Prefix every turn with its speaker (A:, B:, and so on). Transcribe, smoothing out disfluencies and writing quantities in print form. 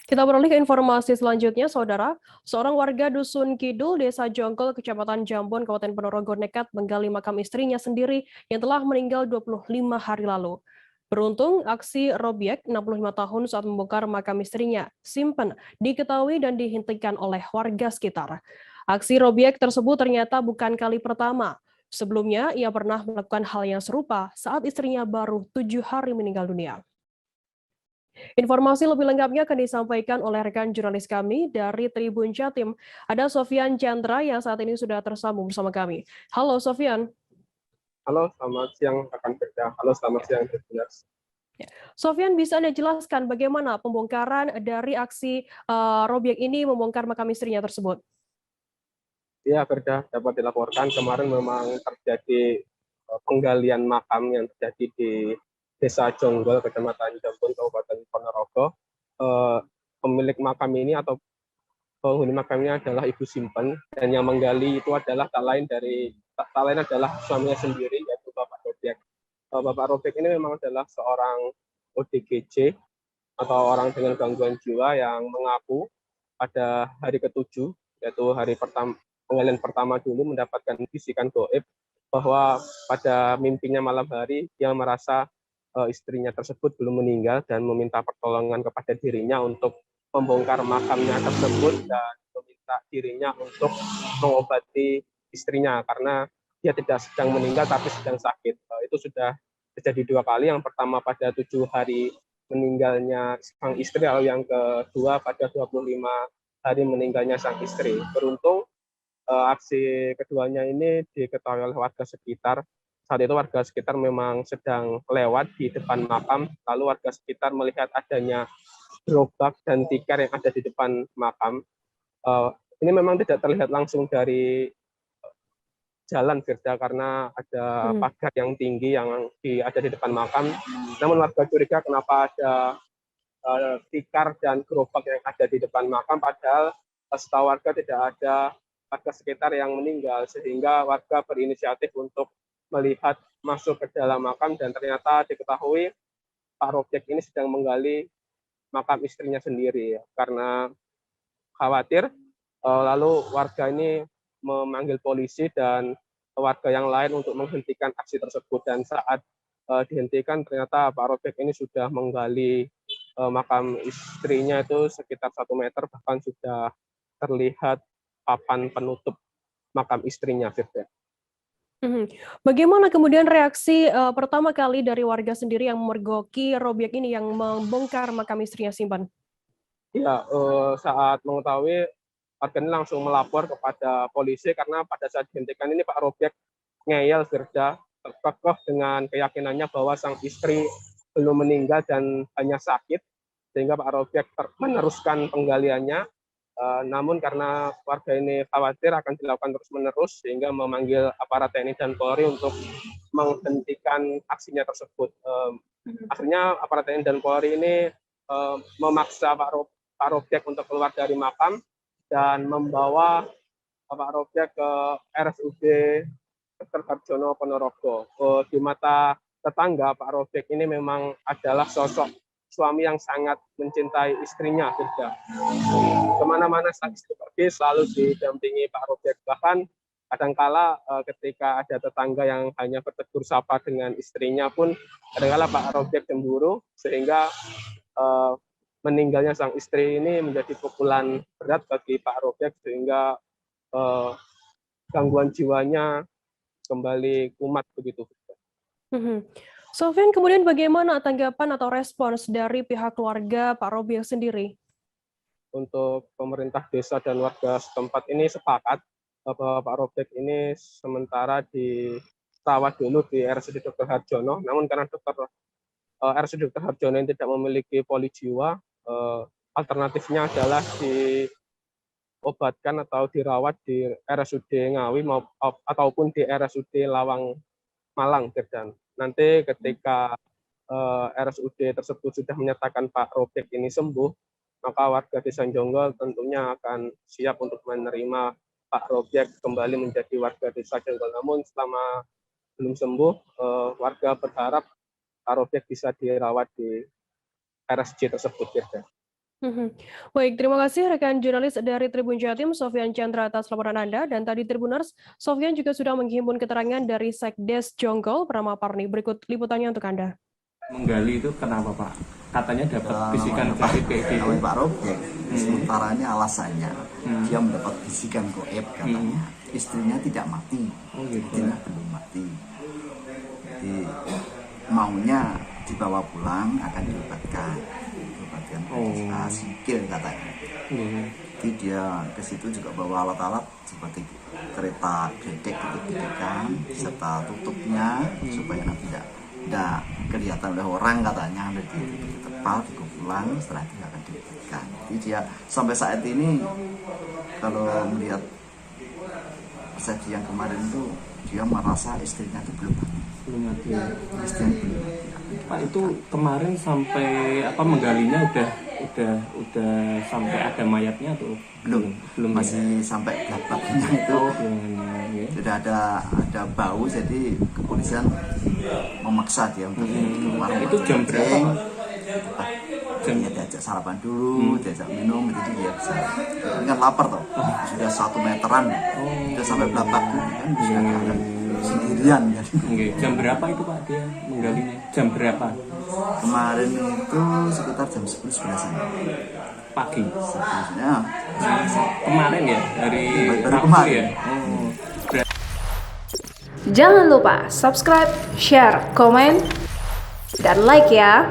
A: Kita beralih ke informasi selanjutnya, Saudara. Seorang warga Dusun Kidul, Desa Jonggol, Kecamatan Jambon, Kabupaten Ponorogo nekat menggali makam istrinya sendiri yang telah meninggal 25 hari lalu. Beruntung, aksi Robiek, 65 tahun saat membongkar makam istrinya, Simpen, diketahui dan dihentikan oleh warga sekitar. Aksi Robiek tersebut ternyata bukan kali pertama. Sebelumnya, ia pernah melakukan hal yang serupa saat istrinya baru 7 hari meninggal dunia. Informasi lebih lengkapnya akan disampaikan oleh rekan jurnalis kami dari Tribun Jatim. Ada Sofian Chandra yang saat ini sudah tersambung bersama kami. Halo Sofian.
B: Halo, selamat siang rekan kerja. Halo, selamat siang Tribuners.
A: Sofian, bisa Anda jelaskan bagaimana pembongkaran dari aksi Robiek ini membongkar makam istrinya tersebut?
B: Ya, kerja dapat dilaporkan kemarin memang terjadi penggalian makam yang terjadi di Desa Jonggol, Kecamatan Jambon, Kabupaten Ponorogo. Pemilik makam ini atau penghuni makamnya adalah Ibu Simpen, dan yang menggali itu adalah tak lain adalah suaminya sendiri, yaitu Bapak Robiek. Bapak Robiek ini memang adalah seorang ODGJ atau orang dengan gangguan jiwa yang mengaku pada hari ke-7, yaitu hari penggalian pertama dulu, mendapatkan bisikan goib bahwa pada mimpinya malam hari dia merasa istrinya tersebut belum meninggal dan meminta pertolongan kepada dirinya untuk membongkar makamnya tersebut dan meminta dirinya untuk mengobati istrinya karena dia tidak sedang meninggal tapi sedang sakit. Itu sudah terjadi 2 kali. Yang pertama pada 7 hari meninggalnya sang istri, lalu yang kedua pada 25 hari meninggalnya sang istri. Beruntung aksi keduanya ini diketahui oleh warga sekitar. Saat itu warga sekitar memang sedang lewat di depan makam, lalu warga sekitar melihat adanya gerobak dan tikar yang ada di depan makam. Ini memang tidak terlihat langsung dari jalan, Firda, karena ada pagar yang tinggi yang ada di depan makam. Namun warga curiga kenapa ada tikar dan gerobak yang ada di depan makam, padahal setahu warga tidak ada warga sekitar yang meninggal, sehingga warga berinisiatif untuk melihat masuk ke dalam makam dan ternyata diketahui Pak Robiek ini sedang menggali makam istrinya sendiri karena khawatir. Lalu warga ini memanggil polisi dan warga yang lain untuk menghentikan aksi tersebut, dan saat dihentikan ternyata Pak Robiek ini sudah menggali makam istrinya itu sekitar 1 meter, bahkan sudah terlihat papan penutup makam istrinya, Firda.
A: Bagaimana kemudian reaksi pertama kali dari warga sendiri yang memergoki Robiek ini yang membongkar makam istrinya Simpan?
B: Ya, saat mengetahui, warga ini langsung melapor kepada polisi karena pada saat dihentikan ini Pak Robiek ngeyel, Firda, terkekeh dengan keyakinannya bahwa sang istri belum meninggal dan hanya sakit, sehingga Pak Robiek meneruskan penggaliannya. Namun karena warga ini khawatir akan dilakukan terus-menerus, sehingga memanggil aparat TNI dan Polri untuk menghentikan aksinya tersebut. Akhirnya aparat TNI dan Polri ini memaksa Pak Robiek untuk keluar dari makam dan membawa Pak Robiek ke RSUD Dr. Harjono Ponorogo. Di mata tetangga, Pak Robiek ini memang adalah sosok suami yang sangat mencintai istrinya. Kemana-mana saat istri pergi selalu didampingi Pak Robiek. Bahkan kadangkala ketika ada tetangga yang hanya bertegur sapa dengan istrinya pun, kadangkala Pak Robiek cemburu, sehingga meninggalnya sang istri ini menjadi pukulan berat bagi Pak Robiek, sehingga gangguan jiwanya kembali kumat begitu.
A: Sofian, kemudian bagaimana tanggapan atau respons dari pihak keluarga Pak Robiek sendiri?
B: Untuk pemerintah desa dan warga setempat ini sepakat bahwa Pak Robiek ini sementara dirawat dulu di RSUD Dr. Harjono. Namun karena RSUD Dr. Harjono yang tidak memiliki poli jiwa, alternatifnya adalah diobatkan atau dirawat di RSUD Ngawi ataupun di RSUD Lawang Malang, Firdan. Nanti ketika RSUD tersebut sudah menyatakan Pak Robiek ini sembuh, maka warga Desa Jonggol tentunya akan siap untuk menerima Pak Robiek kembali menjadi warga Desa Jonggol. Namun selama belum sembuh, warga berharap Pak Robiek bisa dirawat di RSJ tersebut, Firdan.
A: Mhm. Baik, terima kasih rekan jurnalis dari Tribun Jatim, Sofyan Chandra atas laporan Anda. Dan tadi Tribuners, Sofyan juga sudah menghimpun keterangan dari Sekdes Jonggol, Pramaparni. Berikut liputannya untuk Anda.
C: Menggali itu kenapa Pak? Katanya dapat bisikan
D: Namanya
C: gaib kayak gitu.
D: Pak Robek, sementara ini alasannya dia mendapat bisikan goib katanya istrinya tidak mati,
C: Oh gitu.
D: istrinya belum mati, jadi maunya dibawa pulang akan diobatkan sikil katanya. Jadi dia ke situ juga bawa alat-alat seperti kereta gedek gitu-gitukan serta tutupnya supaya nanti tidak kelihatan oleh orang katanya, ada di tepal dikupulan setelah itu akan diberikan. Jadi dia sampai saat ini kalau melihat persepsi yang kemarin itu dia merasa istrinya itu belum mati.
C: Belum mati.
D: Istrinya belum mati.
C: Pak, itu kemarin sampai maggalinya udah sampai ada mayatnya atau
D: belum masih sampai belakangnya itu. Sudah ada bau, jadi kepolisian memaksa dia untuk keluar.
C: Itu jam berapa Pak?
D: Dia diajak sarapan dulu, diajak minum, jadi dia bisa. Ini kan lapar toh, sudah 1 meteran, sudah sampai belakang kan sudah keadaan sendirian kan.
C: Jam berapa itu Pak dia menggalinya? Jam berapa?
D: Kemarin itu sekitar jam 10-11
C: Pagi.
D: Sebenarnya
C: Kemarin ya, dari
D: baru
C: Rabu
D: kemarin.
C: ya.
E: Jangan lupa subscribe, share, komen, dan like ya.